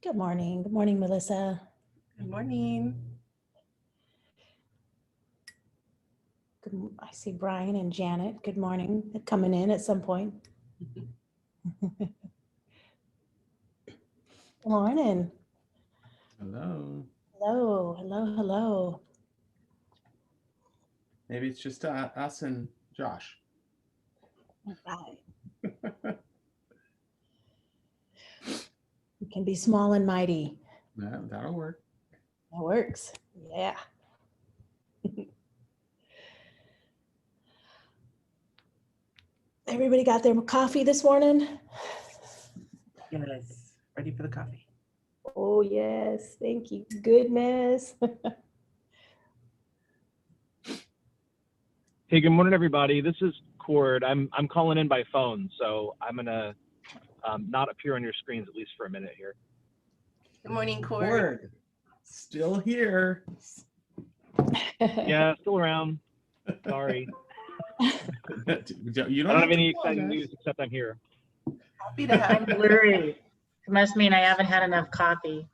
Good morning. Good morning, Melissa. Good morning. I see Brian and Janet. Good morning. They're coming in at some point. Good morning. Hello. Hello, hello, hello. Maybe it's just us and Josh. All right. We can be small and mighty. That'll work. That works. Yeah. Everybody got their coffee this morning? Yes, ready for the coffee. Oh, yes. Thank you. Goodness. Hey, good morning, everybody. This is Cord. I'm calling in by phone, so I'm gonna not appear on your screens at least for a minute here. Good morning, Cord. Cord. Still here. Yeah, still around. Sorry. You I don't have any exciting news except I'm here. Happy to have I'm blurry. It must mean I haven't had enough coffee.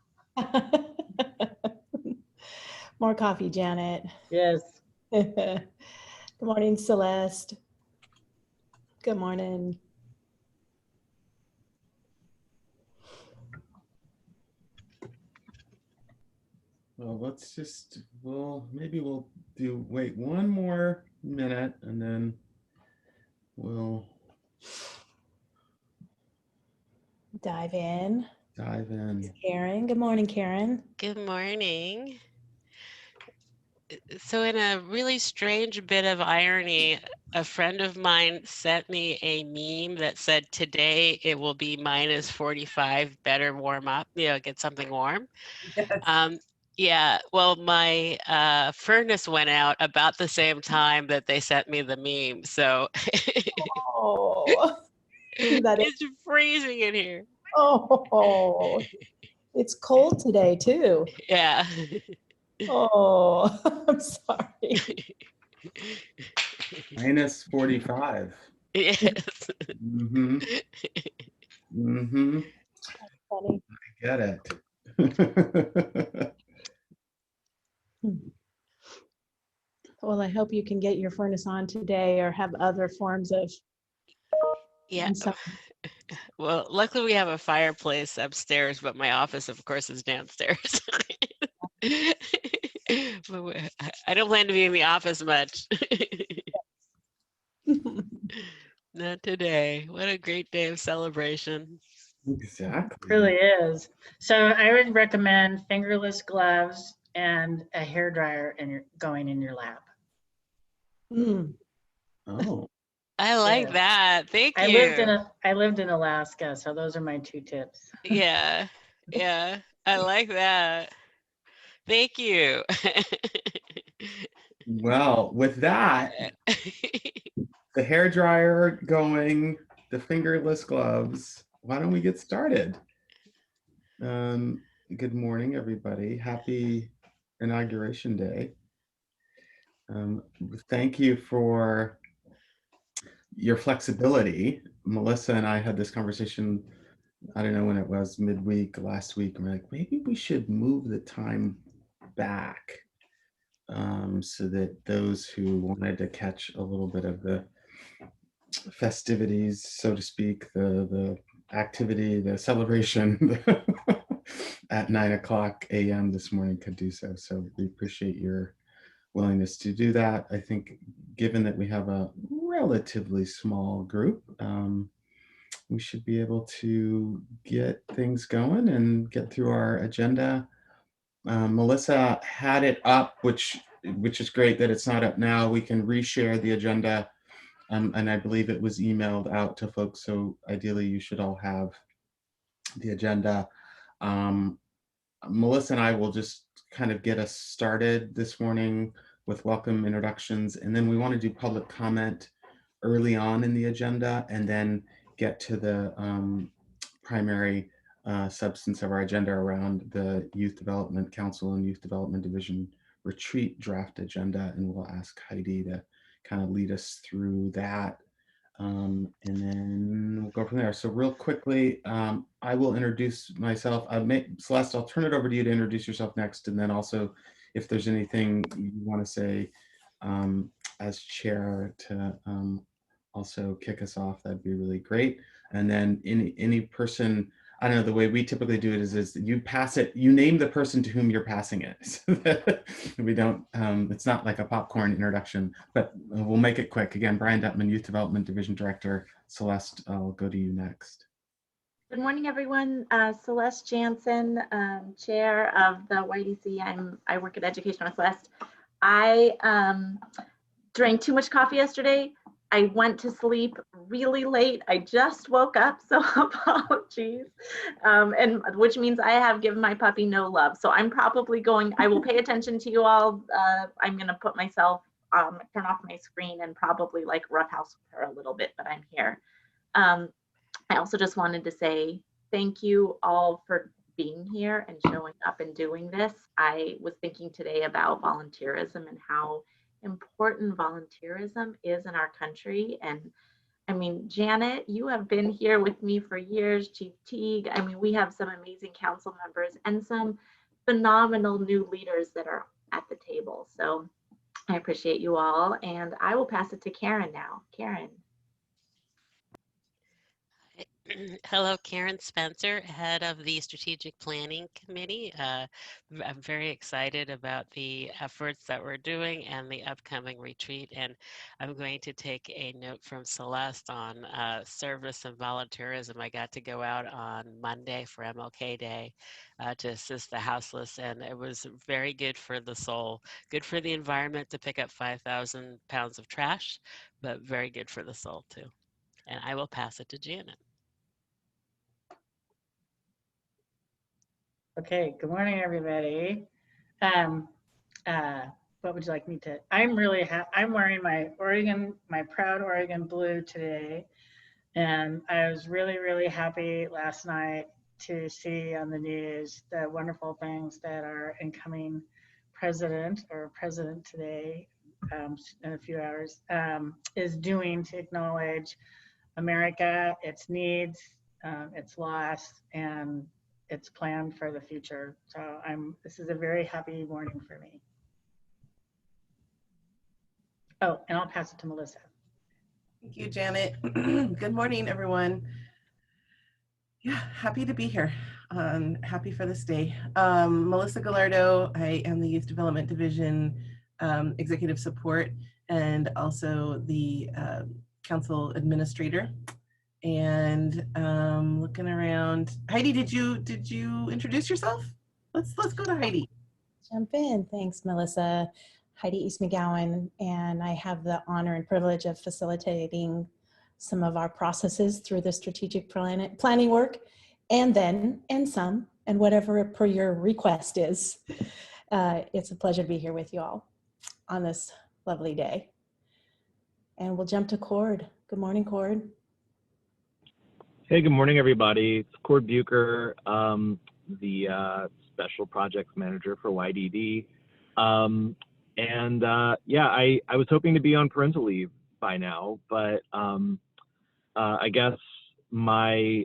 More coffee, Janet. Yes. Good morning, Celeste. Good morning. Well, maybe we'll wait one more minute and then we'll dive in. Karen. Good morning, Karen. Good morning. So in a really strange bit of irony, a friend of mine sent me a meme that said, today it will be minus 45, better warm up, get something warm. Yes. Yeah, well, my furnace went out about the same time that they sent me the meme. So Oh, it's freezing in here. Oh, it's cold today too. Yeah. Oh, I'm sorry. minus 45. Yes. Mm-hmm. Mm-hmm. That's funny. I get it. Well, I hope you can get your furnace on today or have other forms of. Yeah. Well, luckily we have a fireplace upstairs, but my office, of course, is downstairs. But I don't plan to be in the office much. Not today. What a great day of celebration. Exactly. It really is. So I would recommend fingerless gloves and a hairdryer going in your lap. Mm. Oh. I like that. Thank you. I lived in Alaska, so those are my 2 tips. Yeah. Yeah. I like that. Thank you. Well, with that, the hairdryer going, the fingerless gloves, why don't we get started? Good morning, everybody. Happy Inauguration Day. Thank you for your flexibility. Melissa and I had this conversation, I don't know when it was, midweek last week, and we're like, maybe we should move the time back so that those who wanted to catch a little bit of the festivities, so to speak, the activity, the celebration at 9:00 a.m. this morning could do so. So we appreciate your willingness to do that. I think given that we have a relatively small group, we should be able to get things going and get through our agenda. Melissa had it up, which is great that it's not up now. We can reshare the agenda, and I believe it was emailed out to folks. So ideally, you should all have the agenda. Melissa and I will just kind of get us started this morning with welcome introductions, and then we want to do public comment early on in the agenda, and then get to the primary substance of our agenda around the Youth Development Council and Youth Development Division retreat draft agenda, and we'll ask Heidi to kind of lead us through that. And then we'll go from there. So real quickly, I will introduce myself. Celeste, I'll turn it over to you to introduce yourself next. And then also, if there's anything you want to say as chair to also kick us off, that'd be really great. And then any person, I don't know, the way we typically do it is you pass it, you name the person to whom you're passing it. So that we don't, it's not like a popcorn introduction, but we'll make it quick. Again, Brian Detman, Youth Development Division Director. Celeste, I'll go to you next. Good morning, everyone. Celeste Jansen, Chair of the YDC. I work at Education Northwest. I drank too much coffee yesterday. I went to sleep really late. I just woke up, so apologies. And which means I have given my puppy no love. So I'm probably I will pay attention to you all. I'm gonna put myself, turn off my screen and probably like roughhouse her a little bit, but I'm here. I also just wanted to say thank you all for being here and showing up and doing this. I was thinking today about volunteerism and how important volunteerism is in our country. And I mean, Janet, you have been here with me for years, Chief Teague. I mean, we have some amazing council members and some phenomenal new leaders that are at the table. So I appreciate you all. And I will pass it to Karen now. Karen. Hello, Karen Spencer, head of the Strategic Planning Committee. I'm very excited about the efforts that we're doing and the upcoming retreat. And I'm going to take a note from Celeste on service and volunteerism. I got to go out on Monday for MLK Day to assist the houseless, and it was very good for the soul, good for the environment to pick up 5,000 pounds of trash, but very good for the soul too. And I will pass it to Janet. Okay, good morning, everybody. What would you like me to? I'm really I'm wearing my proud Oregon blue today. And I was really, really happy last night to see on the news the wonderful things that our incoming president today in a few hours is doing to acknowledge America, its needs, its loss, and its plan for the future. So this is a very happy morning for me. Oh, and I'll pass it to Melissa. Thank you, Janet. Good morning, everyone. Yeah, happy to be here. Happy for this day. Melissa Gallardo, I am the Youth Development Division Executive Support and also the Council Administrator. And looking around, Heidi, did you introduce yourself? Let's go to Heidi. Jump in. Thanks, Melissa. Heidi East McGowan, and I have the honor and privilege of facilitating some of our processes through the strategic planning work, and whatever per your request is. It's a pleasure to be here with you all on this lovely day. And we'll jump to Cord. Good morning, Cord. Hey, good morning, everybody. It's Cord Bucher, the Special Projects Manager for YDD. Yeah, I was hoping to be on parental leave by now, but I guess my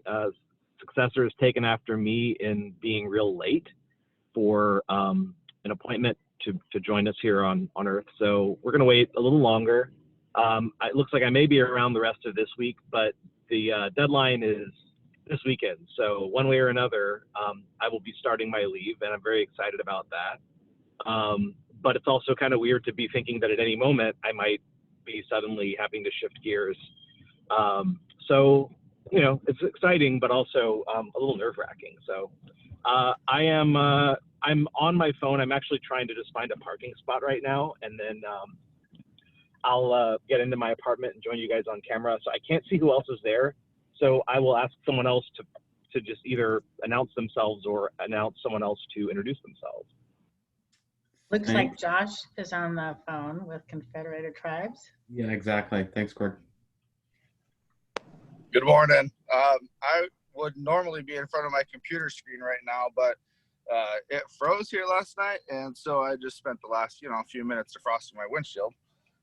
successor has taken after me in being real late for an appointment to join us here on Earth. So we're going to wait a little longer. It looks like I may be around the rest of this week, but the deadline is this weekend. So one way or another, I will be starting my leave, and I'm very excited about that. But it's also kind of weird to be thinking that at any moment I might be suddenly having to shift gears. So, you know, it's exciting, but also a little nerve-wracking. So I'm on my phone. I'm actually trying to just find a parking spot right now, and then I'll get into my apartment and join you guys on camera. So I can't see who else is there. So I will ask someone else to just either announce themselves or announce someone else to introduce themselves. Looks like Josh is on the phone with Confederated Tribes. Yeah, exactly. Thanks, Cord. Good morning. I would normally be in front of my computer screen right now, but it froze here last night, and so I just spent the last few minutes defrosting my windshield.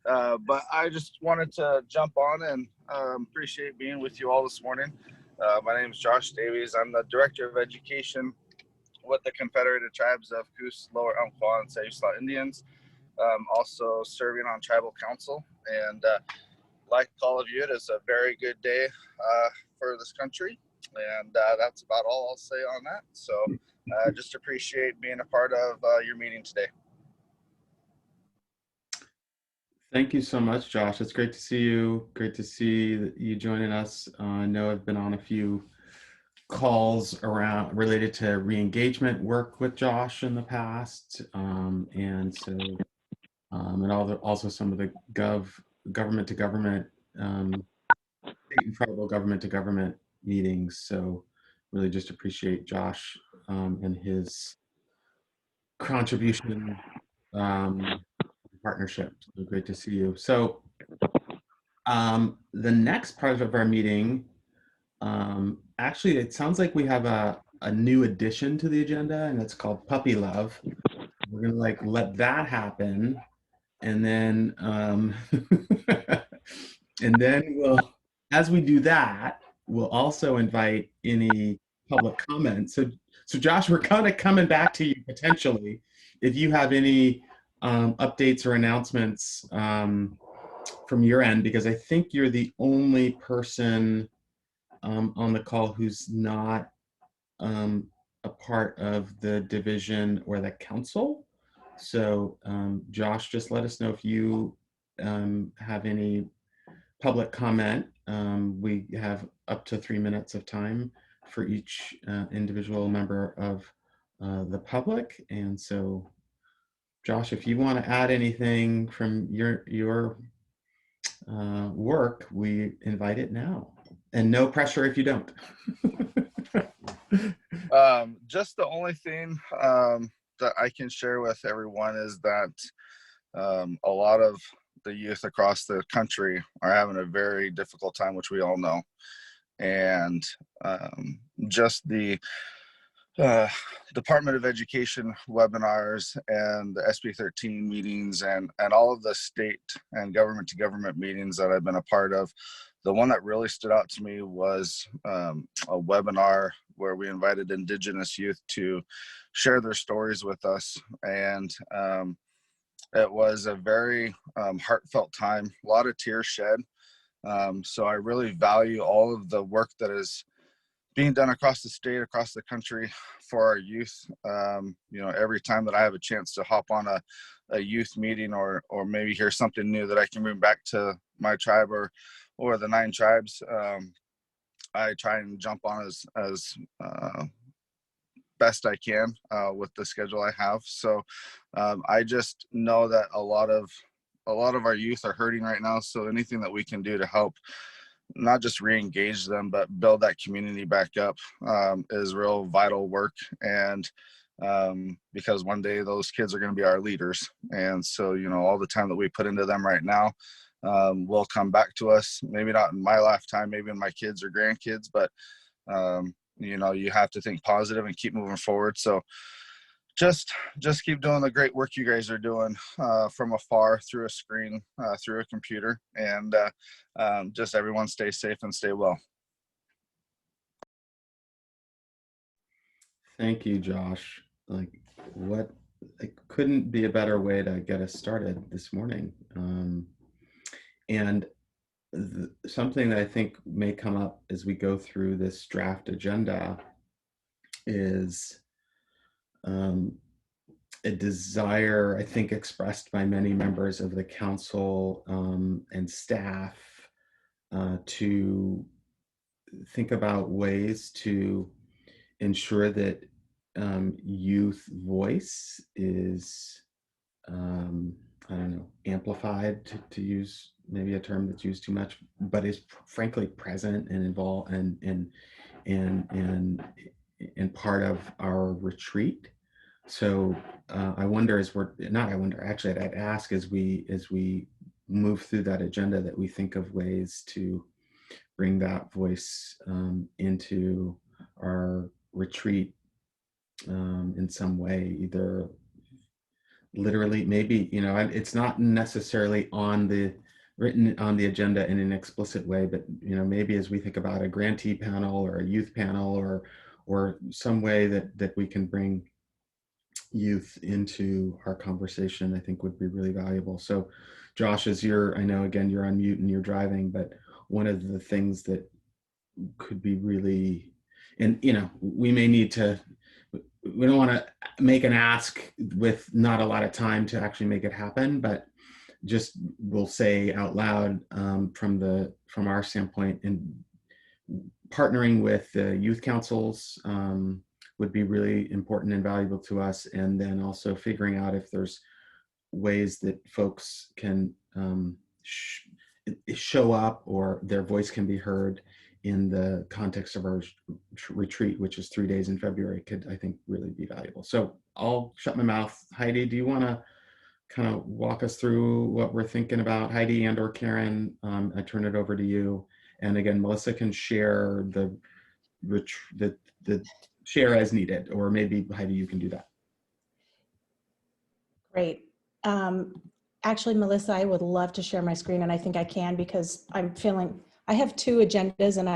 But I just wanted to jump on and appreciate being with you all this morning. My name is Josh Davies. I'm the Director of Education with the Confederated Tribes of Coos, Lower Umpqua, and Sayusla Indians. Also serving on Tribal Council. And like all of you, it is a very good day for this country. And that's about all I'll say on that. So just appreciate being a part of your meeting today. Thank you so much, Josh. It's great to see you. Great to see you joining us. I know I've been on a few calls around related to re-engagement work with Josh in the past, and so and also some of the government to government, state and federal government to government meetings. So really just appreciate Josh and his contribution. Partnership. So great to see you. So the next part of our meeting, actually, it sounds like we have a new addition to the agenda, and it's called Puppy Love. We're gonna let that happen, and then and then as we do that, we'll also invite any public comments. So Josh, we're kind of coming back to you potentially if you have any updates or announcements from your end, because I think you're the only person on the call who's not a part of the division or the council. So Josh, just let us know if you have any public comment. We have up to 3 minutes of time for each individual member of the public. And so Josh, if you want to add anything from your work, we invite it now. And no pressure if you don't. Just the only thing that I can share with everyone is that a lot of the youth across the country are having a very difficult time, which we all know. And just the Department of Education webinars and the SB 13 meetings and all of the state and government to government meetings that I've been a part of, the one that really stood out to me was a webinar where we invited Indigenous youth to share their stories with us. And it was a very heartfelt time, a lot of tears shed. So I really value all of the work that is being done across the state, across the country for our youth. You know, every time that I have a chance to hop on a youth meeting or maybe hear something new that I can bring back to my tribe or the 9 tribes, I try and jump on as best I can with the schedule I have. So I just know that a lot of our youth are hurting right now. So anything that we can do to help not just re-engage them, but build that community back up is real vital work. And because one day those kids are going to be our leaders. And so, you know, all the time that we put into them right now will come back to us, maybe not in my lifetime, maybe in my kids or grandkids, but you know, you have to think positive and keep moving forward. So just keep doing the great work you guys are doing from afar, through a screen, through a computer, and just everyone stay safe and stay well. Thank you, Josh. It couldn't be a better way to get us started this morning. And something that I think may come up as we go through this draft agenda is a desire, I think, expressed by many members of the council and staff to think about ways to ensure that youth voice is, I don't know, amplified, to use maybe a term that's used too much, but is frankly present and involved and part of our retreat. So I wonder, I'd ask as we move through that agenda that we think of ways to bring that voice into our retreat in some way, either literally maybe, you know, and it's not necessarily written on the agenda in an explicit way, but, you know, maybe as we think about a grantee panel or a youth panel or some way that we can bring youth into our conversation, I think would be really valuable. So Josh, I know again, you're on mute and you're driving, but one of the things that could be really, and you know, we don't want to make an ask with not a lot of time to actually make it happen, but just we'll say out loud from our standpoint, and partnering with the youth councils would be really important and valuable to us. And then also figuring out if there's ways that folks can show up or their voice can be heard in the context of our retreat, which is 3 days in February, could, I think, really be valuable. So I'll shut my mouth. Heidi, do you want to kind of walk us through what we're thinking about? Heidi and or Karen, I turn it over to you. And again, Melissa can share the share as needed, or maybe Heidi, you can do that. Great. Actually, Melissa, I would love to share my screen, and I think I can because I have 2 agendas, and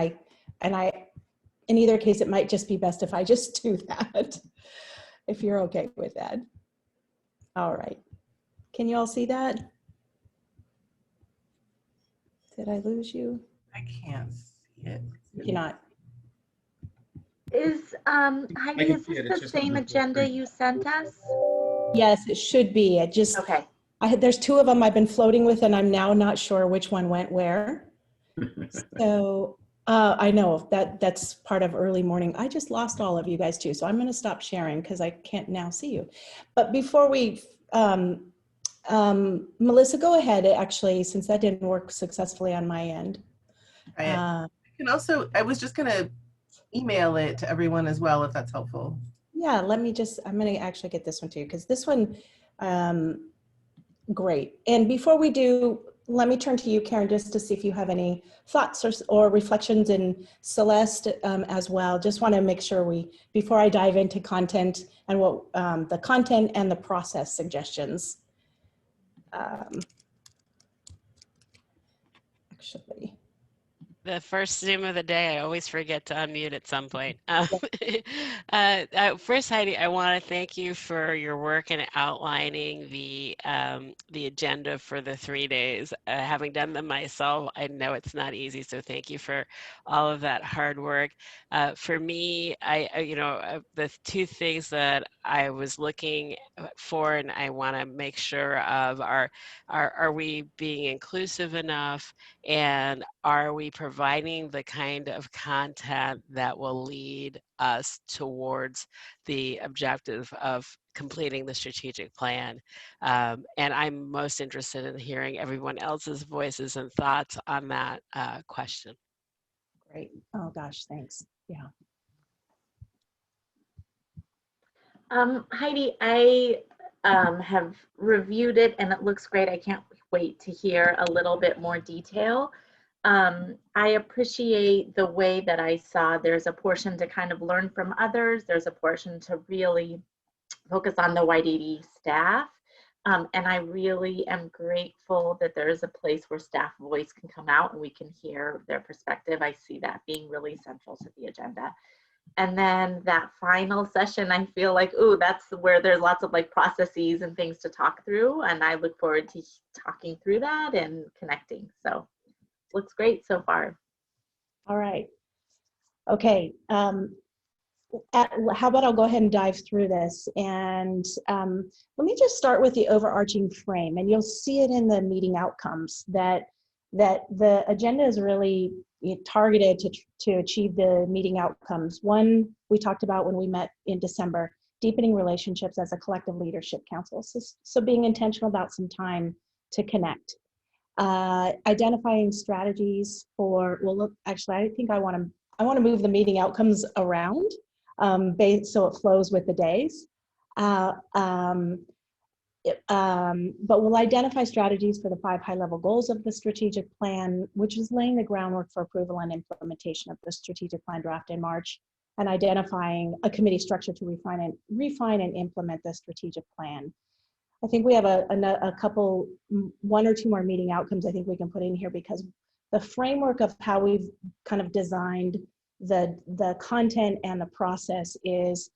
in either case, it might just be best if I just do that, if you're okay with that. All right. Can you all see that? Did I lose you? I can't see it. You cannot. Is Heidi, is this the same agenda you sent us? Yes, it should be. It just, Okay. there's 2 of them I've been floating with, and I'm now not sure which one went where. So I know that's part of early morning. I just lost all of you guys too, so I'm going to stop sharing because I can't now see you. But before we, Melissa, go ahead. Actually, since that didn't work successfully on my end. I can also, I was just going to email it to everyone as well, if that's helpful. Yeah, I'm going to actually get this one too, because this one, great. And before we do, let me turn to you, Karen, just to see if you have any thoughts or reflections, in Celeste as well. Just want to make sure before I dive into content and what the content and the process suggestions. Actually. The first Zoom of the day, I always forget to unmute at some point. First, Heidi, I want to thank you for your work in outlining the agenda for the 3 days. Having done them myself, I know it's not easy, so thank you for all of that hard work. For me, the 2 things that I was looking for and I want to make sure of are we being inclusive enough, and are we providing the kind of content that will lead us towards the objective of completing the strategic plan? And I'm most interested in hearing everyone else's voices and thoughts on that question. Great. Oh gosh, thanks. Yeah. Heidi, I have reviewed it and it looks great. I can't wait to hear a little bit more detail. I appreciate the way that I saw there's a portion to kind of learn from others. There's a portion to really focus on the YDD staff. And I really am grateful that there is a place where staff voice can come out and we can hear their perspective. I see that being really central to the agenda. And then that final session, I feel like, ooh, that's where there's lots of like processes and things to talk through. And I look forward to talking through that and connecting. So looks great so far. All right. Okay. How about I'll go ahead and dive through this, and let me just start with the overarching frame, and you'll see it in the meeting outcomes that the agenda is really targeted to achieve the meeting outcomes. One, we talked about when we met in December, deepening relationships as a collective leadership council. So being intentional about some time to connect. Identifying strategies for, well, look, actually, I think I want to move the meeting outcomes around so it flows with the days. But we'll identify strategies for the 5 high-level goals of the strategic plan, which is laying the groundwork for approval and implementation of the strategic plan draft in March, and identifying a committee structure to refine and implement the strategic plan. I think we have a couple, one or two more meeting outcomes I think we can put in here, because the framework of how we've kind of designed the content and the process is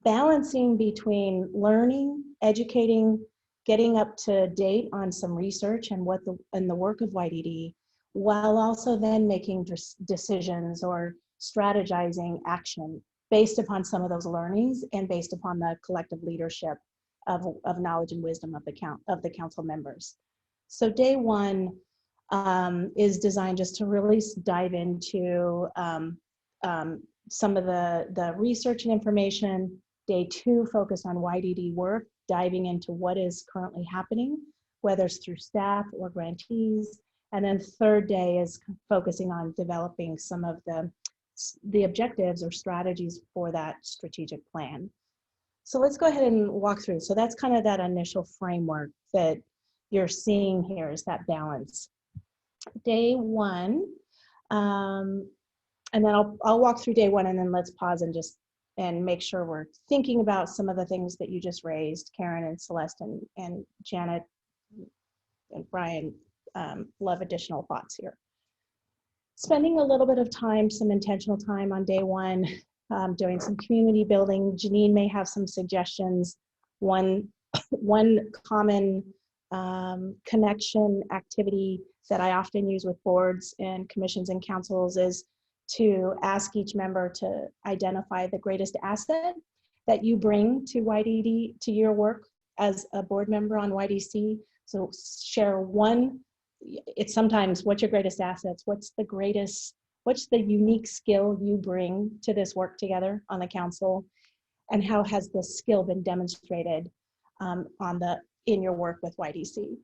balancing between learning, educating, getting up to date on some research and the work of YDD, while also then making decisions or strategizing action based upon some of those learnings and based upon the collective leadership of knowledge and wisdom of the council members. So day one is designed just to really dive into some of the research and information. Day two, focus on YDD work, diving into what is currently happening, whether it's through staff or grantees. And then third day is focusing on developing some of the objectives or strategies for that strategic plan. So let's go ahead and walk through. So that's kind of that initial framework that you're seeing here, is that balance. Day one, and then I'll walk through day one, and then let's pause and make sure we're thinking about some of the things that you just raised, Karen and Celeste and Janet and Brian. Love additional thoughts here. Spending a little bit of time, some intentional time on day one, doing some community building. Janine may have some suggestions. One common connection activity that I often use with boards and commissions and councils is to ask each member to identify the greatest asset that you bring to YDD, to your work as a board member on YDC. So share one. It's sometimes, what's your greatest assets? What's the unique skill you bring to this work together on the council? And how has this skill been demonstrated in your work with YDC?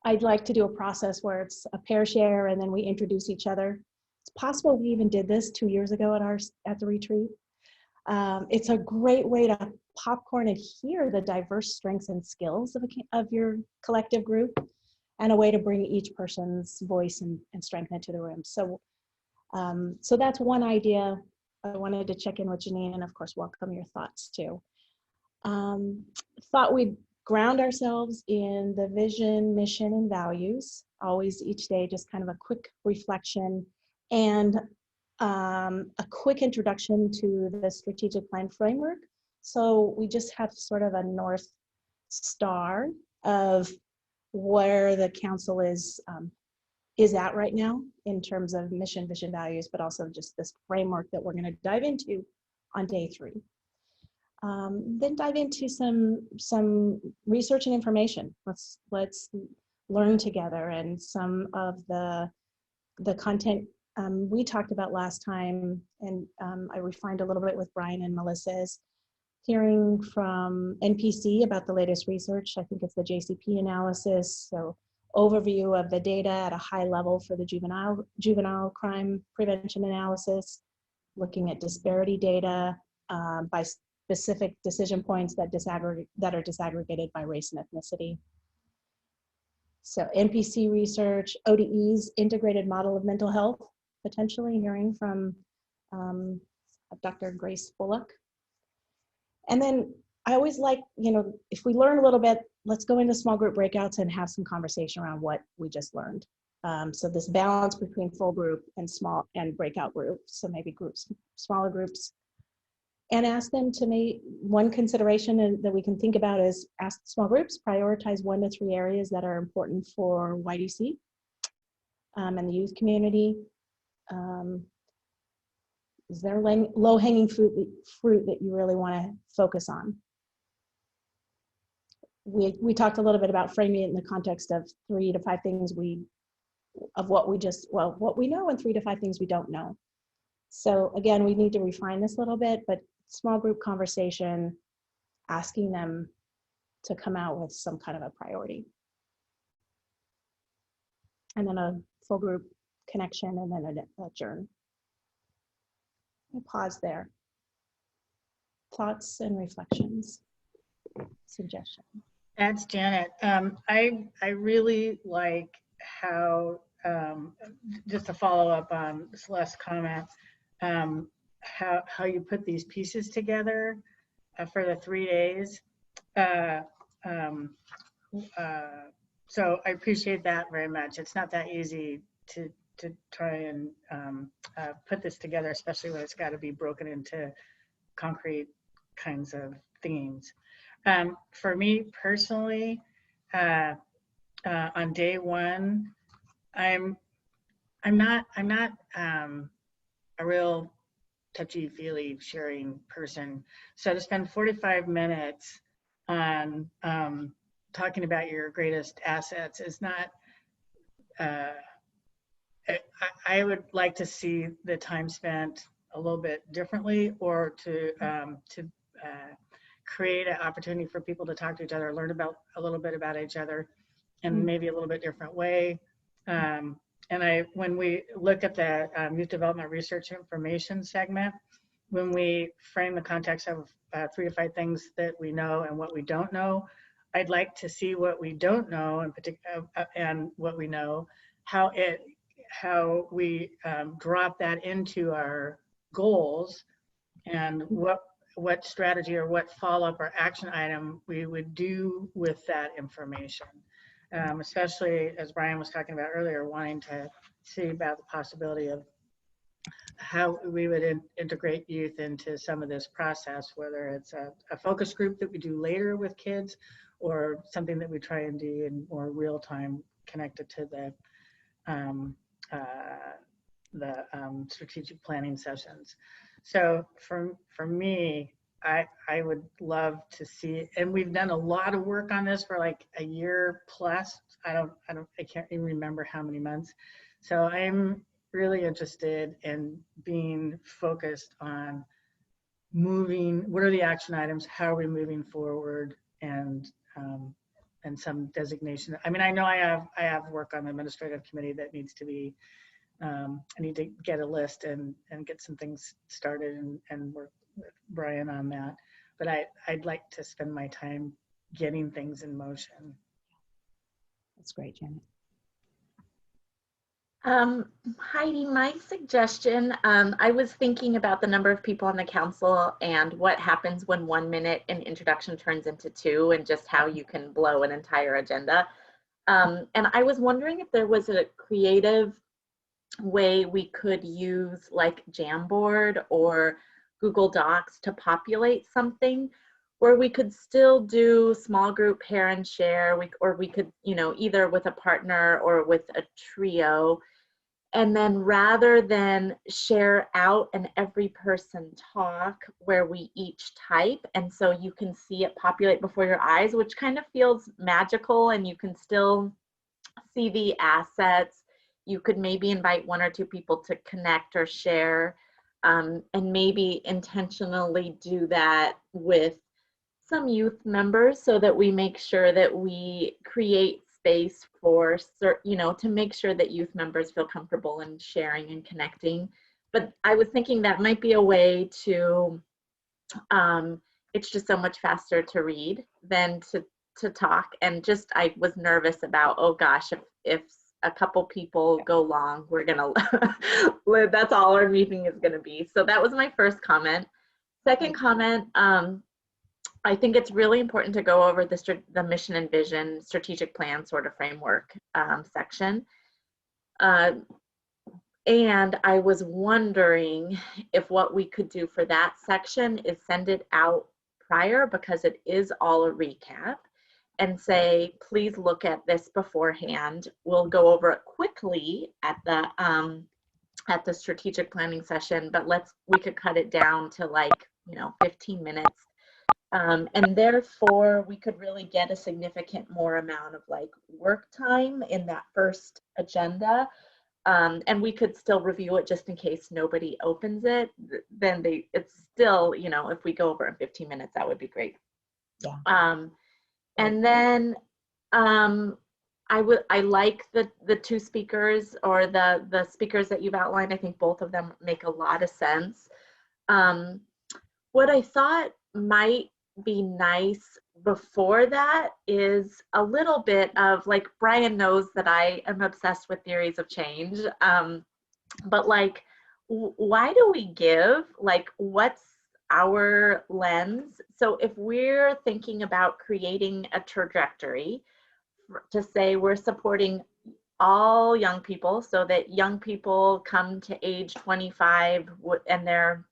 I'd like to do a process where it's a pair share and then we introduce each other. It's possible we even did this 2 years ago at the retreat. It's a great way to popcorn and hear the diverse strengths and skills of your collective group, and a way to bring each person's voice and strength into the room. So that's one idea. I wanted to check in with Janine, and of course, welcome your thoughts too. Thought we'd ground ourselves in the vision, mission, and values. Always each day, just kind of a quick reflection and a quick introduction to the strategic plan framework. So we just have sort of a North Star of where the council is at right now in terms of mission, vision, values, but also just this framework that we're going to dive into on day three. Then dive into some research and information. Let's learn together, and some of the content we talked about last time, and I refined a little bit with Brian and Melissa, is hearing from NPC about the latest research. I think it's the JCP analysis. So overview of the data at a high level for the juvenile crime prevention analysis, looking at disparity data by specific decision points that are disaggregated by race and ethnicity. So NPC research, ODE's integrated model of mental health, potentially hearing from Dr. Grace Bullock. And then I always like, if we learn a little bit, let's go into small group breakouts and have some conversation around what we just learned. So this balance between full group and breakout groups. So maybe smaller groups, and ask them to make one consideration that we can think about is ask small groups, prioritize 1 to 3 areas that are important for YDC and the youth community. Is there low-hanging fruit that you really want to focus on? We talked a little bit about framing it in the context of 3 to 5 things what we know, and 3 to 5 things we don't know. So again, we need to refine this a little bit, but small group conversation, asking them to come out with some kind of a priority. And then a full group connection, and then an adjourn. I'll pause there. Thoughts and reflections, suggestions. That's Janet. I really like how, just to follow up on Celeste's comment, how you put these pieces together for the 3 days. so I appreciate that very much. It's not that easy to try and put this together, especially when it's got to be broken into concrete kinds of themes. For me personally, on day one, I'm not a real touchy-feely sharing person. So to spend 45 minutes on talking about your greatest assets is not, I would like to see the time spent a little bit differently, or to create an opportunity for people to talk to each other, learn about a little bit about each other in maybe a little bit different way. And when we look at the Youth Development Research Information segment, when we frame the context of 3 to 5 things that we know and what we don't know, I'd like to see what we don't know in particular and what we know, how we drop that into our goals, and what strategy or what follow-up or action item we would do with that information. Especially as Brian was talking about earlier, wanting to see about the possibility of how we would integrate youth into some of this process, whether it's a focus group that we do later with kids, or something that we try and do in more real time connected to the strategic planning sessions. So for me, I would love to see, and we've done a lot of work on this for like a year plus. I can't even remember how many months. So I'm really interested in being focused on what are the action items, how are we moving forward, and some designation. I mean, I know I have work on the administrative committee that needs to be, I need to get a list and get some things started and work with Brian on that. But I'd like to spend my time getting things in motion. That's great, Janet. Heidi, my suggestion, I was thinking about the number of people on the council and what happens when 1 minute in introduction turns into 2, and just how you can blow an entire agenda. And I was wondering if there was a creative way we could use like Jamboard or Google Docs to populate something where we could still do small group pair and share, or we could, either with a partner or with a trio. And then rather than share out and every person talk, where we each type, and so you can see it populate before your eyes, which kind of feels magical, and you can still see the assets. You could maybe invite 1 or 2 people to connect or share, and maybe intentionally do that with some youth members, so that we make sure that we create space for, to make sure that youth members feel comfortable in sharing and connecting. But I was thinking that might be a way to, it's just so much faster to read than to talk. And just, I was nervous about, oh gosh, if a couple people go long, we're gonna, that's all our meeting is gonna be. So that was my first comment. Second comment, I think it's really important to go over the mission and vision strategic plan sort of framework section. And I was wondering if what we could do for that section is send it out prior, because it is all a recap, and say, please look at this beforehand. We'll go over it quickly at the strategic planning session, but we could cut it down to 15 minutes. And therefore, we could really get a significant more amount of work time in that first agenda. And we could still review it just in case nobody opens it. Then it's still, if we go over in 15 minutes, that would be great. Yeah. And then I like the 2 speakers, or the speakers that you've outlined. I think both of them make a lot of sense. What I thought might be nice before that is a little bit of, Brian knows that I am obsessed with theories of change, but why do we give? What's our lens. So if we're thinking about creating a trajectory to say we're supporting all young people so that young people come to age 25 and they're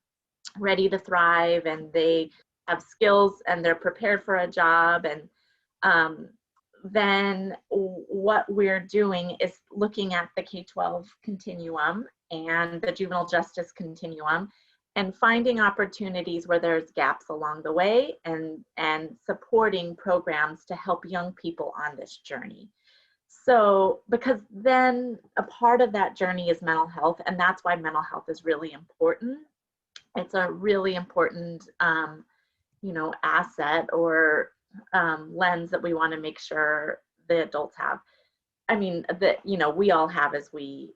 ready to thrive and they have skills and they're prepared for a job, and then what we're doing is looking at the K-12 continuum and the juvenile justice continuum and finding opportunities where there's gaps along the way and supporting programs to help young people on this journey. So, because then a part of that journey is mental health, and that's why mental health is really important. It's a really important, asset or lens that we want to make sure the adults have. I mean, that, we all have as we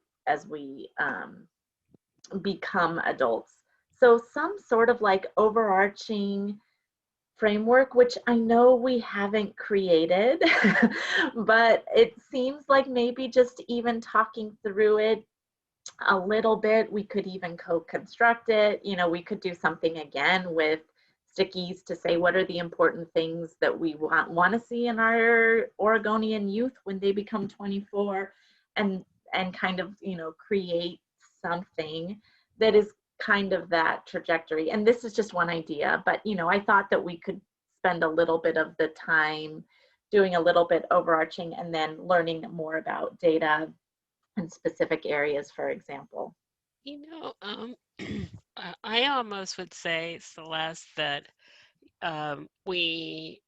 become adults. So some sort of like overarching framework, which I know we haven't created, but it seems like maybe just even talking through it a little bit, we could even co-construct it. We could do something again with stickies to say what are the important things that we want to see in our Oregonian youth when they become 24, and kind of create something that is kind of that trajectory. And this is just one idea, but I thought that we could spend a little bit of the time doing a little bit overarching and then learning more about data and specific areas, for example. I almost would say, Celeste, that we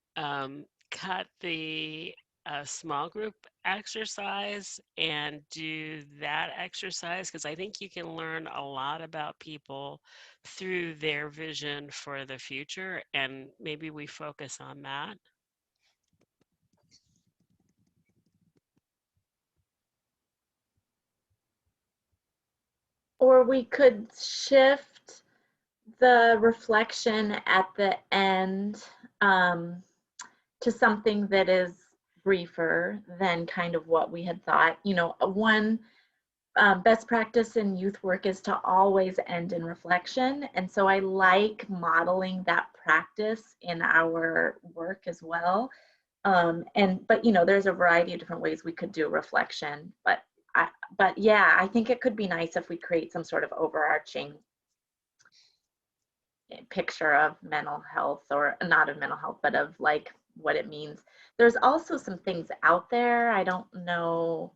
cut the small group exercise and do that exercise, because I think you can learn a lot about people through their vision for the future, and maybe we focus on that. Or we could shift the reflection at the end to something that is briefer than kind of what we had thought. One best practice in youth work is to always end in reflection. And so I like modeling that practice in our work as well. But there's a variety of different ways we could do reflection. But yeah, I think it could be nice if we create some sort of overarching picture of mental health, or not of mental health, but of like what it means. There's also some things out there. I don't know.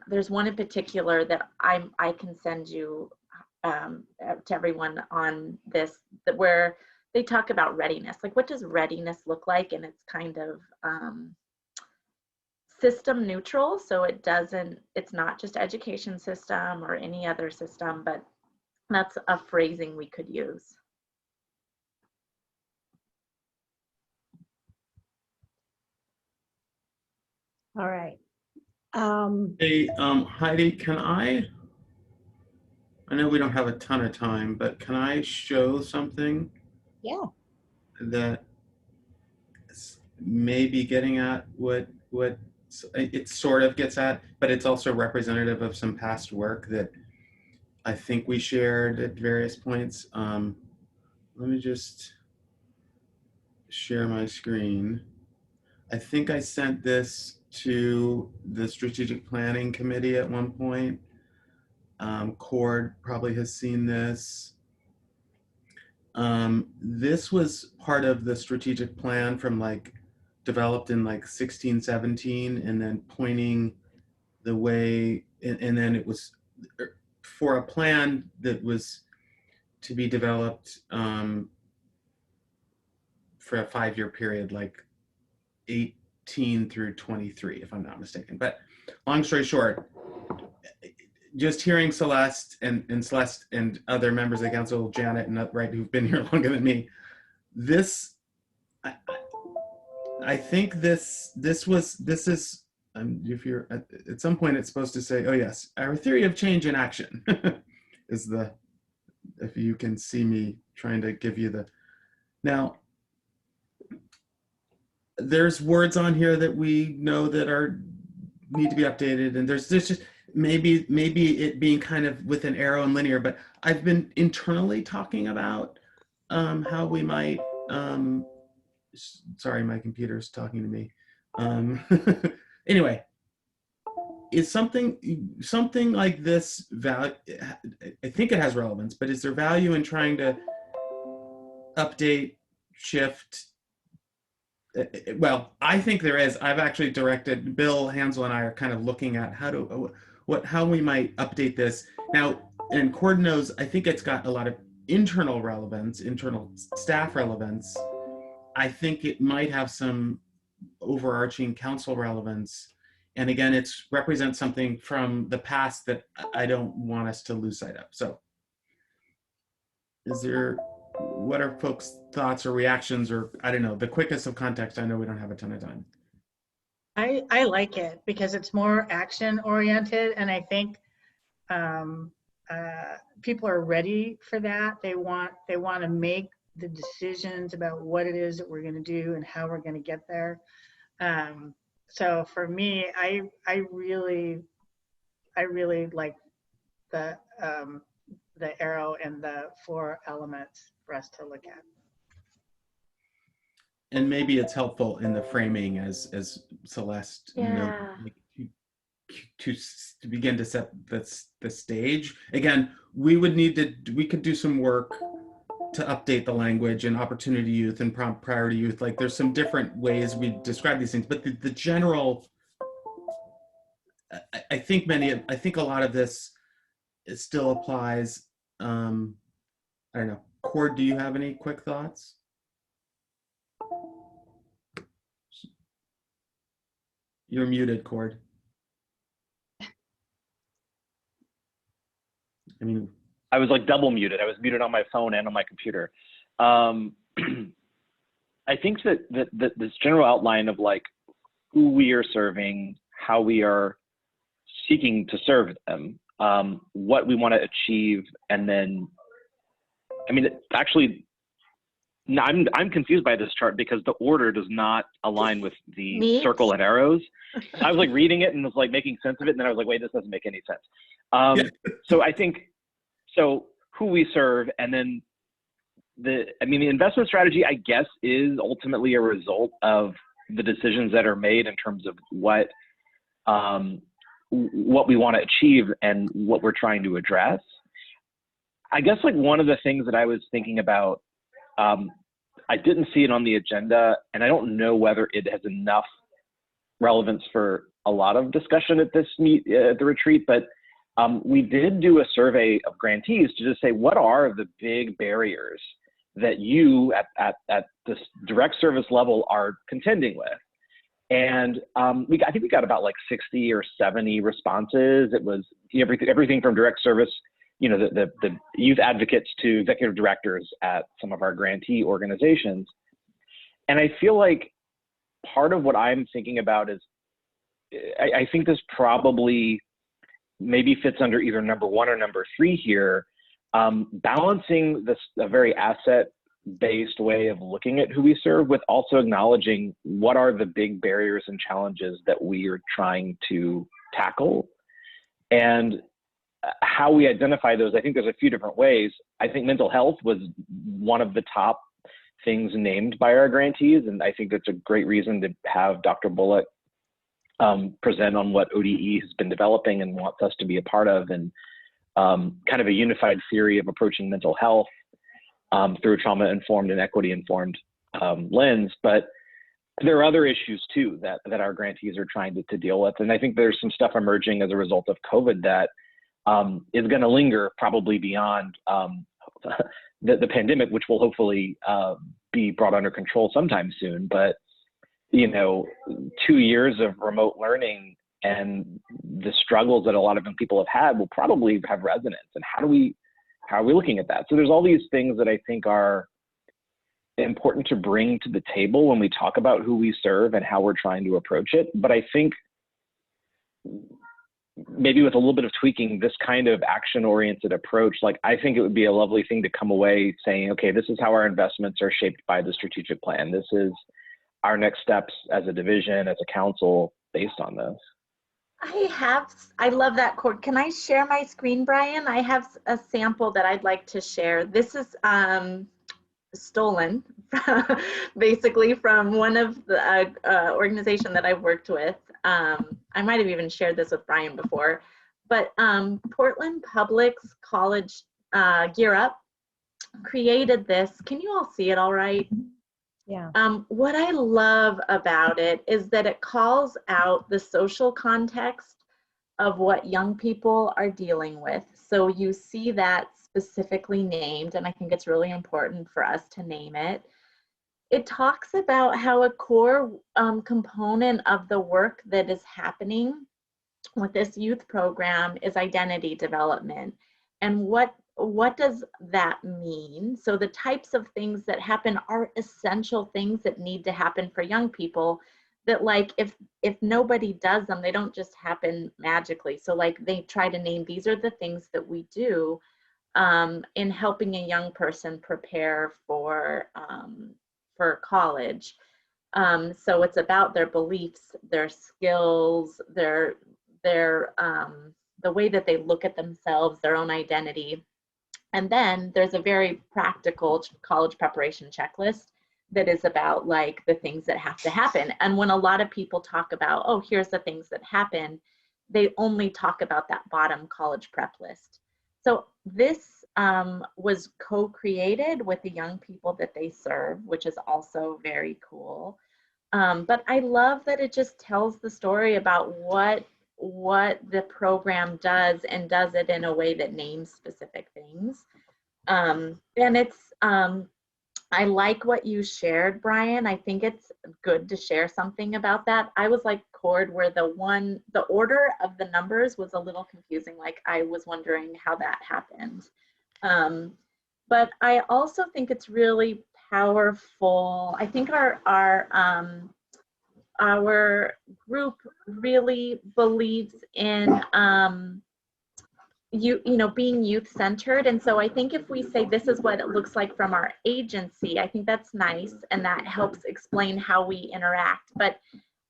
There's one in particular that I can send you to everyone on this, where they talk about readiness. Like, what does readiness look like? And it's kind of system neutral. So it's not just education system or any other system, but that's a phrasing we could use. All right. Hey, Heidi, I know we don't have a ton of time, but can I show something? Yeah. That maybe getting at what it sort of gets at, but it's also representative of some past work that I think we shared at various points. Let me just share my screen. I think I sent this to the Strategic Planning Committee at one point. Cord probably has seen this. This was part of the strategic plan from developed in 16, 17, and then pointing the way, and then it was for a plan that was to be developed for a 5-year period, 18 through 23, if I'm not mistaken. But long story short, just hearing Celeste and Celeste and other members of the council, Janet and right, who've been here longer than me, I think this is, if you're at some point it's supposed to say, oh yes, our theory of change in action is if you can see me trying to give you the, now there's words on here that we know that need to be updated, and there's just maybe it being kind of with an arrow and linear, but I've been internally talking about how we might, sorry, my computer's talking to me. Anyway, is something like this value? I think it has relevance, but is there value in trying to update, shift? Well, I think there is. I've actually directed, Bill Hansel and I are kind of looking at how we might update this now. And Cord knows, I think it's got a lot of internal relevance, internal staff relevance. I think it might have some overarching council relevance. And again, it represents something from the past that I don't want us to lose sight of. So what are folks' thoughts or reactions, or I don't know, the quickest of context? I know we don't have a ton of time. I like it because it's more action oriented, and I think people are ready for that. They want to make the decisions about what it is that we're going to do and how we're going to get there. So for me, I really like the arrow and the 4 elements for us to look at. And maybe it's helpful in the framing, as Celeste noted, to begin to set the stage. Again, we could do some work to update the language and opportunity youth and prompt priority youth. Like, there's some different ways we describe these things, but the general, I think a lot of this, it still applies. I don't know. Cord, do you have any quick thoughts? You're muted, Cord. I mean, I was like double muted. I was muted on my phone and on my computer. I think that this general outline of like who we are serving, how we are seeking to serve them, what we want to achieve, and then, I mean, actually, no, I'm confused by this chart because the order does not align with the circle and arrows. I was like reading it and was like making sense of it, and then I was like, wait, this doesn't make any sense. So I think, so who we serve, and then the investment strategy, I guess, is ultimately a result of the decisions that are made in terms of what we want to achieve and what we're trying to address. I guess like one of the things that I was thinking about, I didn't see it on the agenda, and I don't know whether it has enough relevance for a lot of discussion at this at the retreat, but we did do a survey of grantees to just say, what are the big barriers that you at this direct service level are contending with? And I think we got about like 60 or 70 responses. It was everything from direct service, you know, the youth advocates to executive directors at some of our grantee organizations. And I feel like part of what I'm thinking about is, I think this probably maybe fits under either number 1 or number 3 here, balancing a very asset-based way of looking at who we serve with also acknowledging what are the big barriers and challenges that we are trying to tackle. And how we identify those, I think there's a few different ways. I think mental health was one of the top things named by our grantees, and I think that's a great reason to have Dr. Bullock present on what ODE has been developing and wants us to be a part of, and kind of a unified theory of approaching mental health through a trauma-informed and equity-informed lens. But there are other issues too that our grantees are trying to deal with. And I think there's some stuff emerging as a result of COVID that is going to linger probably beyond the pandemic, which will hopefully be brought under control sometime soon. But, you know, 2 years of remote learning and the struggles that a lot of young people have had will probably have resonance. And how are we looking at that? So there's all these things that I think are important to bring to the table when we talk about who we serve and how we're trying to approach it. But I think maybe with a little bit of tweaking, this kind of action-oriented approach, like I think it would be a lovely thing to come away saying, okay, this is how our investments are shaped by the strategic plan. This is our next steps as a division, as a council, based on this. I love that, Cord. Can I share my screen, Brian? I have a sample that I'd like to share. This is stolen basically from one of the organization that I've worked with. I might have even shared this with Brian before, but Portland Public's College Gear Up created this. Can you all see it all right? Yeah. What I love about it is that it calls out the social context of what young people are dealing with. So you see that specifically named, and I think it's really important for us to name it. It talks about how a core component of the work that is happening with this youth program is identity development. And what does that mean? So the types of things that happen are essential things that need to happen for young people, that like if nobody does them, they don't just happen magically. So like they try to name, these are the things that we do in helping a young person prepare for college. So it's about their beliefs, their skills, the way that they look at themselves, their own identity. And then there's a very practical college preparation checklist that is about like the things that have to happen. And when a lot of people talk about, oh, here's the things that happen, they only talk about that bottom college prep list. So this was co-created with the young people that they serve, which is also very cool. But I love that it just tells the story about what the program does, and does it in a way that names specific things. And it's, I like what you shared, Brian. I think it's good to share something about that. I was like Cord, where the order of the numbers was a little confusing. Like I was wondering how that happened. But I also think it's really powerful. I think our group really believes in being youth-centered. And so I think if we say this is what it looks like from our agency, I think that's nice, and that helps explain how we interact. But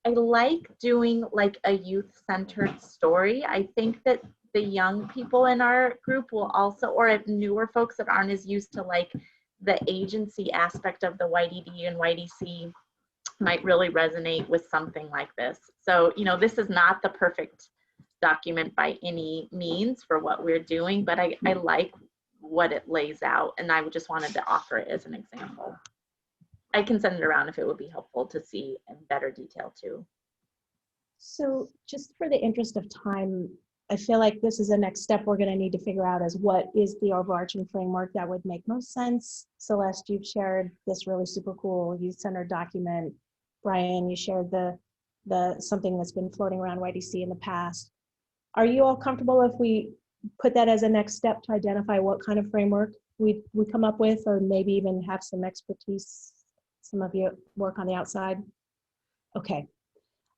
I like doing like a youth-centered story. I think that the young people in our group will also, or newer folks that aren't as used to like the agency aspect of the YDD and YDC, might really resonate with something like this. So, this is not the perfect document by any means for what we're doing, but I like what it lays out, and I just wanted to offer it as an example. I can send it around if it would be helpful to see in better detail too. So just for the interest of time, I feel like this is the next step we're going to need to figure out is what is the overarching framework that would make most sense. Celeste, you've shared this really super cool youth-centered document. Brian, you shared the something that's been floating around YDC in the past. Are you all comfortable if we put that as a next step to identify what kind of framework we come up with, or maybe even have some expertise, some of you work on the outside? Okay.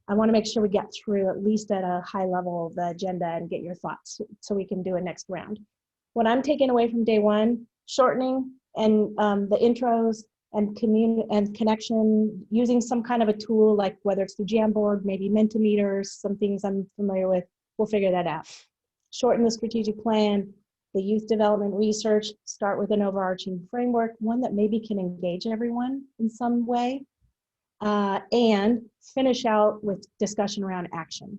I want to make sure we get through at least at a high level of the agenda and get your thoughts so we can do a next round. What I'm taking away from day one, shortening and the intros and connection, using some kind of a tool, like whether it's the Jamboard, maybe Mentimeters, some things I'm familiar with, we'll figure that out. Shorten the strategic plan, the youth development research, start with an overarching framework, one that maybe can engage everyone in some way. And finish out with discussion around action.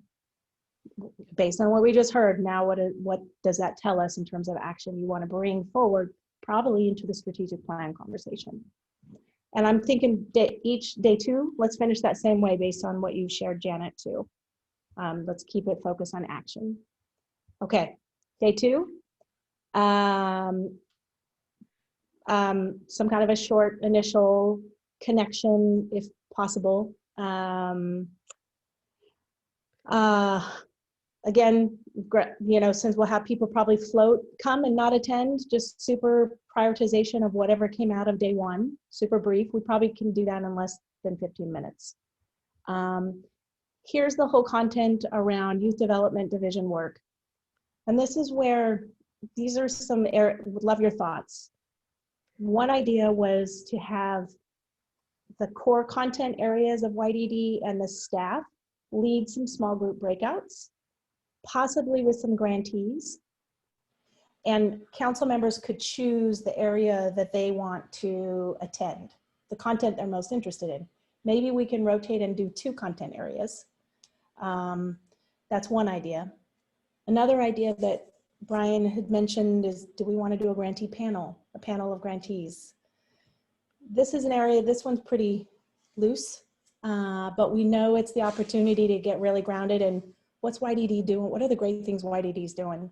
Based on what we just heard, now what does that tell us in terms of action you want to bring forward, probably into the strategic plan conversation? And I'm thinking each day two, let's finish that same way based on what you shared, Janet, too. Let's keep it focused on action. Okay, day two. Some kind of a short initial connection, if possible. Again, since we'll have people probably come and not attend, just super prioritization of whatever came out of day one, super brief. We probably can do that in less than 15 minutes. Here's the whole content around youth development division work. And this is where, these are some, would love your thoughts. One idea was to have the core content areas of YDD and the staff lead some small group breakouts, possibly with some grantees. And council members could choose the area that they want to attend, the content they're most interested in. Maybe we can rotate and do 2 content areas. That's one idea. Another idea that Brian had mentioned is, do we want to do a grantee panel, a panel of grantees? This is an area, this one's pretty loose, but we know it's the opportunity to get really grounded in what's YDD doing? What are the great things YDD is doing?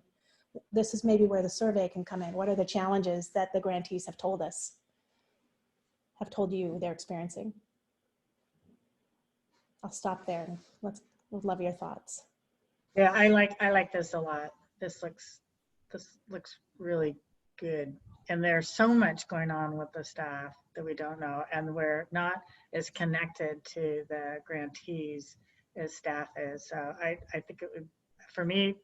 This is maybe where the survey can come in. What are the challenges that the grantees have told us, have told you they're experiencing? I'll stop there and we'd love your thoughts. Yeah, I like this a lot. This looks really good. And there's so much going on with the staff that we don't know, and we're not as connected to the grantees as staff is. So I think it would, for me,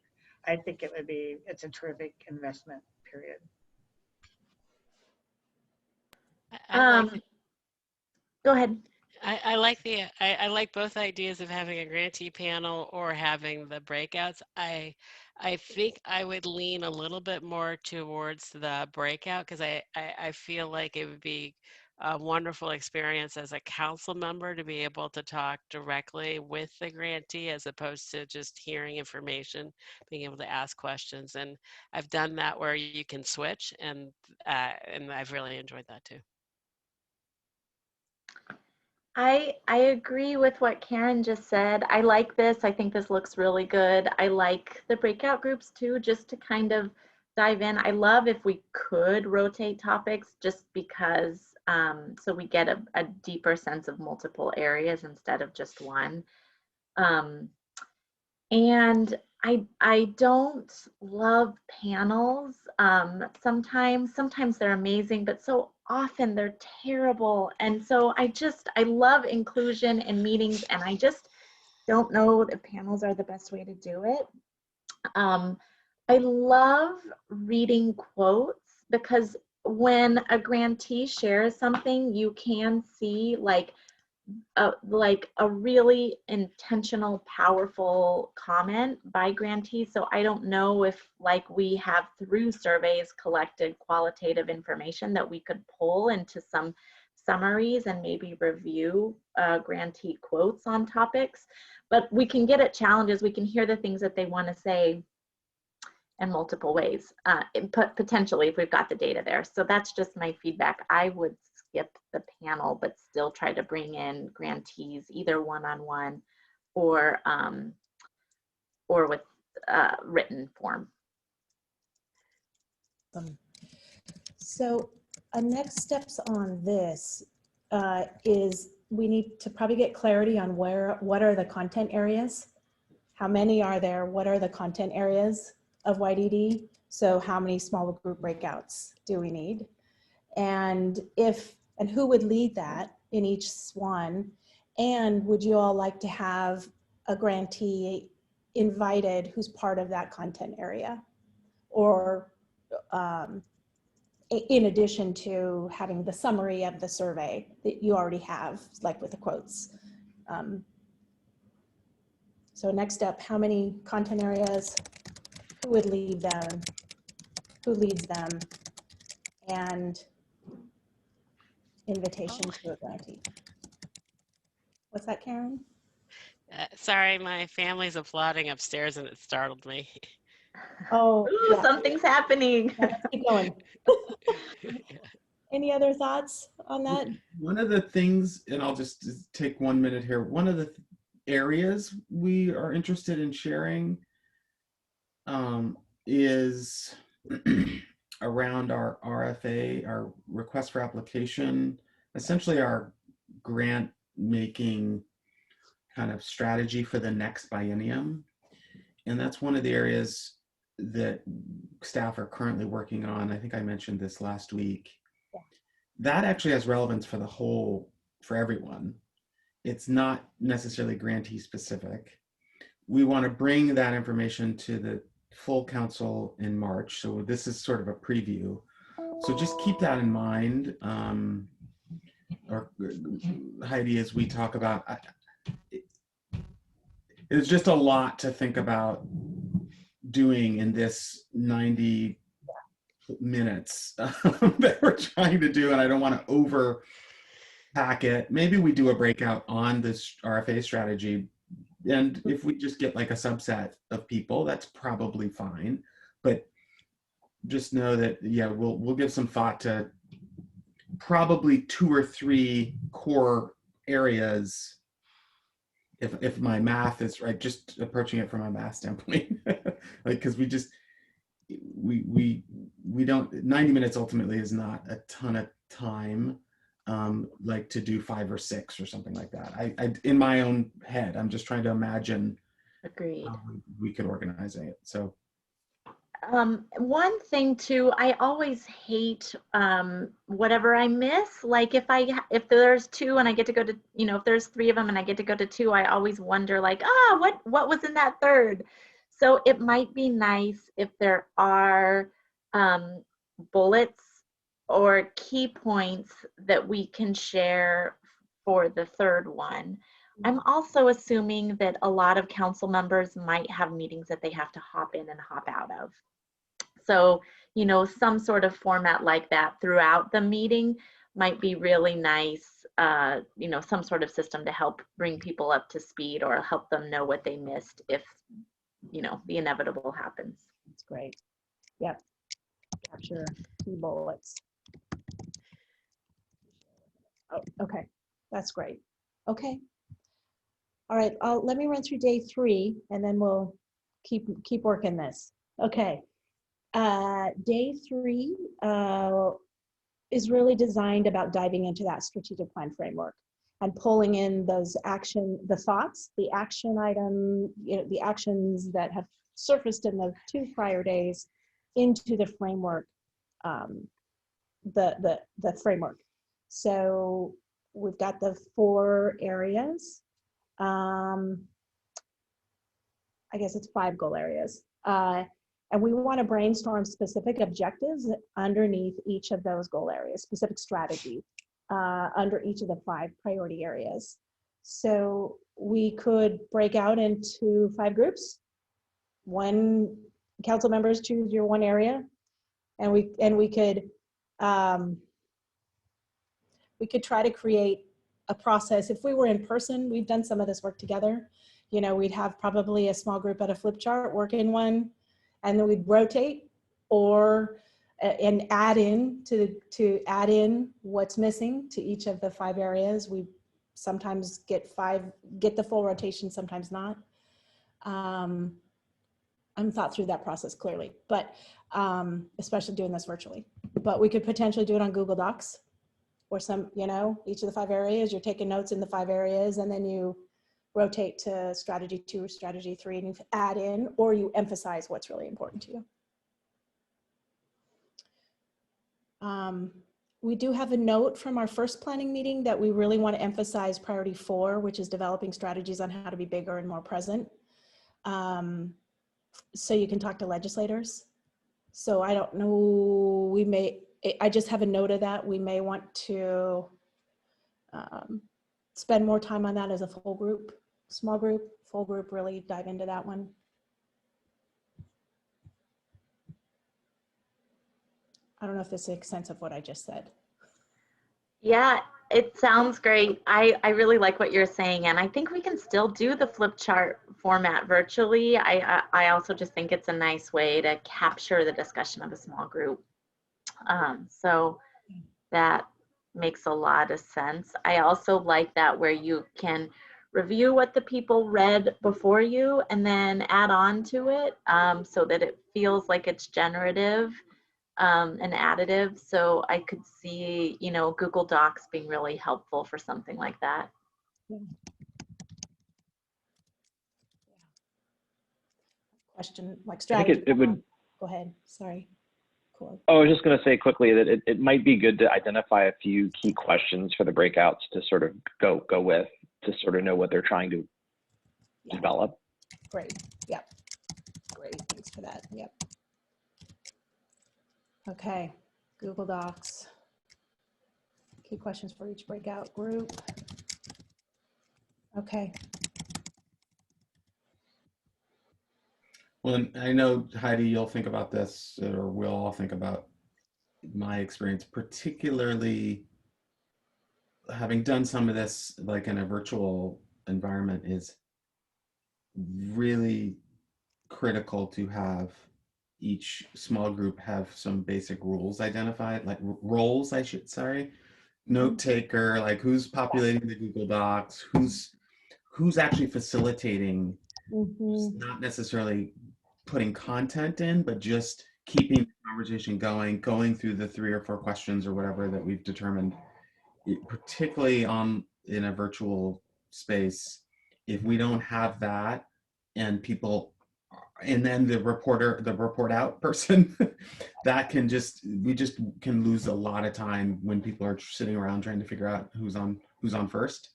I think it would be, it's a terrific investment, period. Go ahead. I like both ideas of having a grantee panel or having the breakouts. I think I would lean a little bit more towards the breakout, because I feel like it would be a wonderful experience as a council member to be able to talk directly with the grantee as opposed to just hearing information, being able to ask questions. And I've done that where you can switch, and I've really enjoyed that too. I agree with what Karen just said. I like this. I think this looks really good. I like the breakout groups too, just to kind of dive in. I love if we could rotate topics, just because so we get a deeper sense of multiple areas instead of just one. And I don't love panels. Sometimes they're amazing, but so often they're terrible. And so I love inclusion in meetings, and I just don't know if panels are the best way to do it. I love reading quotes, because when a grantee shares something, you can see like a really intentional, powerful comment by grantees. So I don't know if, like, we have through surveys collected qualitative information that we could pull into some summaries and maybe review grantee quotes on topics, but we can get at challenges. We can hear the things that they want to say in multiple ways, potentially, if we've got the data there. So that's just my feedback. I would skip the panel, but still try to bring in grantees, either one-on-one or with written form. So next steps on this is we need to probably get clarity on what are the content areas, how many are there, what are the content areas of YDD, so how many small group breakouts do we need, and who would lead that in each one, and would you all like to have a grantee invited who's part of that content area, or in addition to having the summary of the survey that you already have, like with the quotes. So next up, how many content areas, who would lead them, who leads them, and invitation to a grantee. What's that, Karen? Sorry, my family's applauding upstairs and it startled me. Oh, ooh, yeah. Something's happening. Yeah, let's keep going. Any other thoughts on that? One of the things, and I'll just take 1 minute here, one of the areas we are interested in sharing is around our RFA, our request for application, essentially our grant making kind of strategy for the next biennium. And that's one of the areas that staff are currently working on. I think I mentioned this last week. Yeah. That actually has relevance for the whole, for everyone. It's not necessarily grantee specific. We want to bring that information to the full council in March. So this is sort of a preview. So just keep that in mind. Or Heidi, as we talk about, it's just a lot to think about doing in this 90 minutes that we're trying to do, and I don't want to overpack it. Maybe we do a breakout on this RFA strategy, and if we just get like a subset of people, that's probably fine. But just know that, yeah, we'll give some thought to probably 2 or 3 core areas, if my math is right, just approaching it from a math standpoint. Like, because we don't, 90 minutes ultimately is not a ton of time, like to do 5 or 6 or something like that. I in my own head, I'm just trying to imagine Agreed. how we could organize it. So One thing too, I always hate whatever I miss. Like if there's 2 and I get to go to, if there's 3 of them and I get to go to 2, I always wonder like, what was in that third? So it might be nice if there are bullets or key points that we can share for the third one. I'm also assuming that a lot of council members might have meetings that they have to hop in and hop out of. So, some sort of format like that throughout the meeting might be really nice. Some sort of system to help bring people up to speed or help them know what they missed if, the inevitable happens. That's great. Yep. Capture key bullets. Oh, okay. That's great. Okay. All right. Let me run through day 3 and then we'll keep working this. Okay. Day 3 is really designed about diving into that strategic plan framework and pulling in those the thoughts, the action item, the actions that have surfaced in the 2 prior days into the framework, the framework. So we've got the 4 areas. I guess it's 5 goal areas. And we want to brainstorm specific objectives underneath each of those goal areas, specific strategy under each of the 5 priority areas. So we could break out into 5 groups. 1 council members choose your 1 area, and we could try to create a process. If we were in person, we've done some of this work together. We'd have probably a small group at a flip chart, work in one, and then we'd rotate and add in to add in what's missing to each of the 5 areas. We sometimes get the full rotation, sometimes not. I'm thought through that process clearly, but especially doing this virtually. But we could potentially do it on Google Docs or each of the 5 areas, you're taking notes in the 5 areas, and then you rotate to strategy 2 or strategy 3 and you add in, or you emphasize what's really important to you. We do have a note from our first planning meeting that we really want to emphasize priority 4, which is developing strategies on how to be bigger and more present. So you can talk to legislators. So I don't know, I just have a note of that. We may want to spend more time on that as a full group, small group, full group, really dive into that one. I don't know if this makes sense of what I just said. Yeah, it sounds great. I really like what you're saying, and I think we can still do the flip chart format virtually. I also just think it's a nice way to capture the discussion of a small group. So that makes a lot of sense. I also like that where you can review what the people read before you and then add on to it, so that it feels like it's generative and additive. So I could see, Google Docs being really helpful for something like that. Yeah. Question like strategy. I think it would. Go ahead. Sorry. Cool. Oh, I was just going to say quickly that it might be good to identify a few key questions for the breakouts to sort of go with, to sort of know what they're trying to develop. Great. Yep. Great. Thanks for that. Yep. Okay. Google Docs. Key questions for each breakout group. Okay. Well, I know, Heidi, you'll think about this, or we'll all think about my experience, particularly having done some of this like in a virtual environment, is really critical to have each small group have some basic rules identified, like roles, I should, sorry, note taker, like who's populating the Google Docs, who's actually facilitating, not necessarily putting content in, but just keeping the conversation going through the 3 or 4 questions or whatever that we've determined, particularly in a virtual space. If we don't have that, and people, and then the report out person, that can we just can lose a lot of time when people are sitting around trying to figure out who's on first.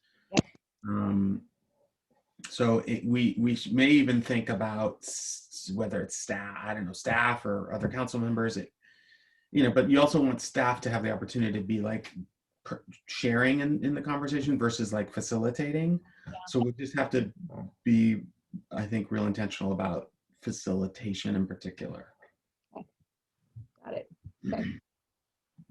So we may even think about whether it's staff, I don't know, staff or other council members, but you also want staff to have the opportunity to be like sharing in the conversation versus like facilitating. So we just have to be, I think, real intentional about facilitation in particular. Got it. Okay.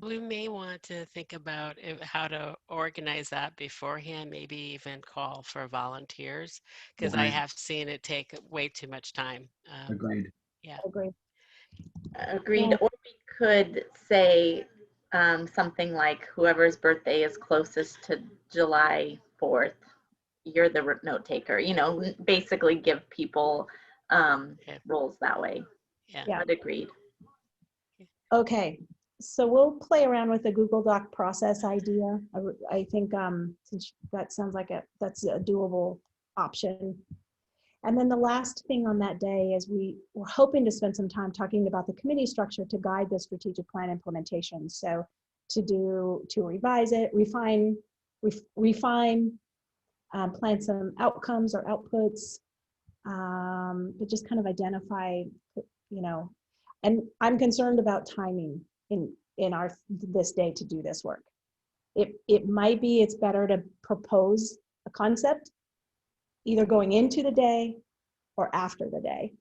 We may want to think about how to organize that beforehand, maybe even call for volunteers, because I have seen it take way too much time. Agreed. Yeah. Agreed. Agreed. Or we could say something like, whoever's birthday is closest to July 4th, you're the note taker, basically give people roles that way. Yeah. But agreed. Okay, so we'll play around with the Google Doc process idea. I think since that sounds like that's a doable option. And then the last thing on that day is we're hoping to spend some time talking about the committee structure to guide the strategic plan implementation. So to revise it, refine, plan some outcomes or outputs, but just kind of identify, and I'm concerned about timing in this day to do this work. It might be it's better to propose a concept either going into the day or after the day.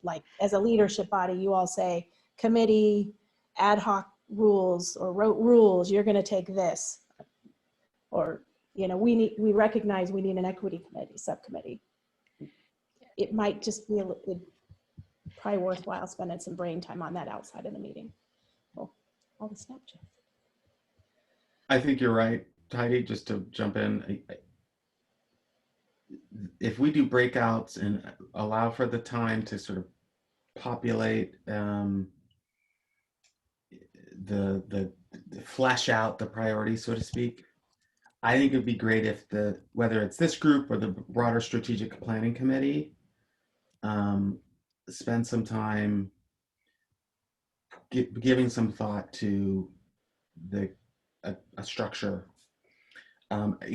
Like as a leadership body, you all say committee, ad hoc rules or wrote rules, you're going to take this. Or, we recognize we need an equity committee, subcommittee. It might just be probably worthwhile spending some brain time on that outside of the meeting. Oh, all the Snapchat. I think you're right, Heidi, just to jump in. If we do breakouts and allow for the time to sort of populate the flesh out the priorities, so to speak, I think it'd be great if whether it's this group or the broader strategic planning committee, spend some time giving some thought to a structure,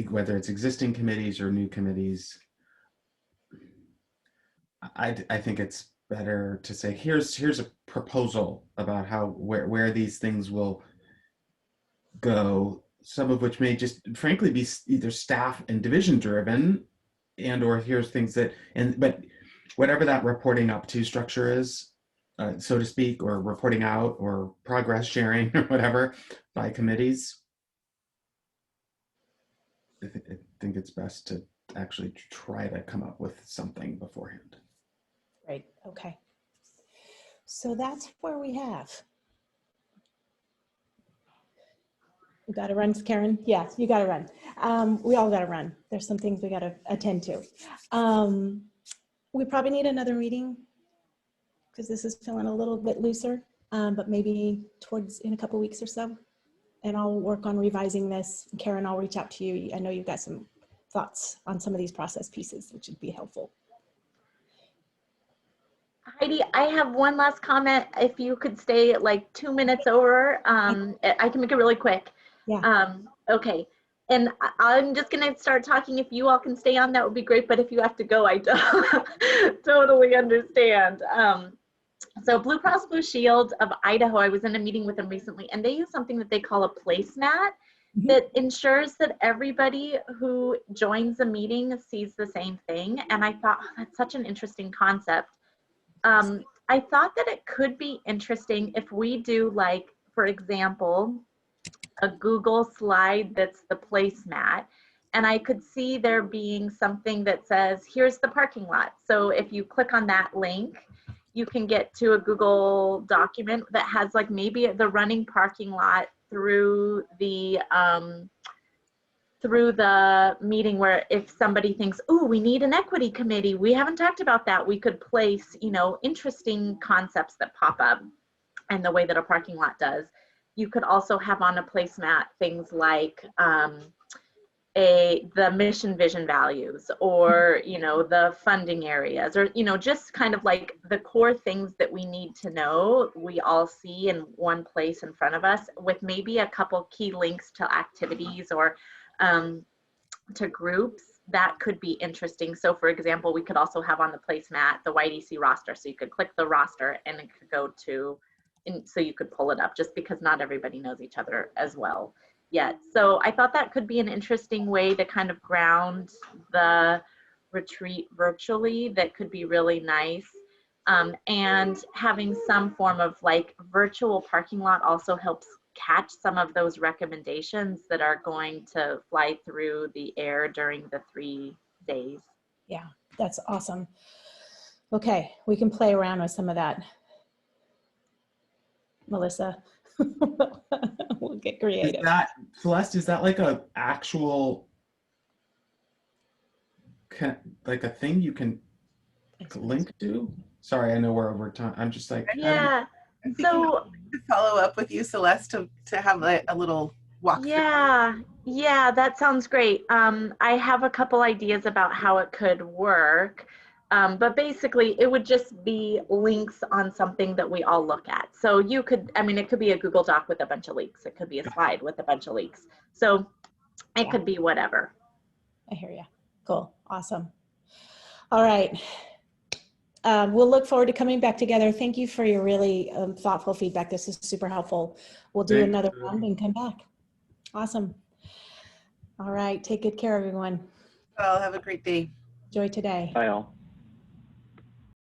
whether it's existing committees or new committees. I think it's better to say, here's a proposal about where these things will go, some of which may just frankly be either staff and division driven, and or here's things but whatever that reporting up to structure is, so to speak, or reporting out or progress sharing or whatever by committees, I think it's best to actually try to come up with something beforehand. Right, okay. So that's where we have. You got to run, Karen? Yes, you got to run. We all got to run. There's some things we got to attend to. We probably need another meeting because this is feeling a little bit looser, but maybe in a couple weeks or so. And I'll work on revising this. Karen, I'll reach out to you. I know you've got some thoughts on some of these process pieces, which would be helpful. Heidi, I have one last comment. If you could stay like 2 minutes over, I can make it really quick. Yeah. Okay. And I'm just going to start talking. If you all can stay on, that would be great. But if you have to go, I totally understand. So Blue Cross Blue Shield of Idaho, I was in a meeting with them recently, and they use something that they call a placemat that ensures that everybody who joins the meeting sees the same thing. And I thought, oh, that's such an interesting concept. I thought that it could be interesting if we do, like, for example, a Google slide that's the placemat. And I could see there being something that says, here's the parking lot. So if you click on that link, you can get to a Google document that has like maybe the running parking lot through the meeting, where if somebody thinks, oh, we need an equity committee, we haven't talked about that, we could place, you know, interesting concepts that pop up and the way that a parking lot does. You could also have on a placemat things like the mission, vision, values, or, you know, the funding areas, or, you know, just kind of like the core things that we need to know, we all see in one place in front of us, with maybe a couple key links to activities or to groups that could be interesting. So for example, we could also have on the placemat the YDC roster. So you could click the roster and it could go to, and so you could pull it up, just because not everybody knows each other as well yet. So I thought that could be an interesting way to kind of ground the retreat virtually. That could be really nice. And having some form of like virtual parking lot also helps catch some of those recommendations that are going to fly through the air during the 3 days. Yeah, that's awesome. Okay, we can play around with some of that, Melissa. We'll get creative. Is that, Celeste, is that like a actual, like a thing you can link to? Sorry, I know we're over time. I'm just like, Yeah. I think So we could follow up with you, Celeste, to have a little walkthrough. yeah, that sounds great. I have a couple ideas about how it could work. But basically it would just be links on something that we all look at. So you could, I mean, it could be a Google Doc with a bunch of links. It could be a slide with a bunch of links. So it could be whatever. I hear you. Cool. Awesome. All right. We'll look forward to coming back together. Thank you for your really thoughtful feedback. This is super helpful. We'll do another round and come back. Awesome. All right. Take good care, everyone. Well, have a great day. Enjoy today. Bye all.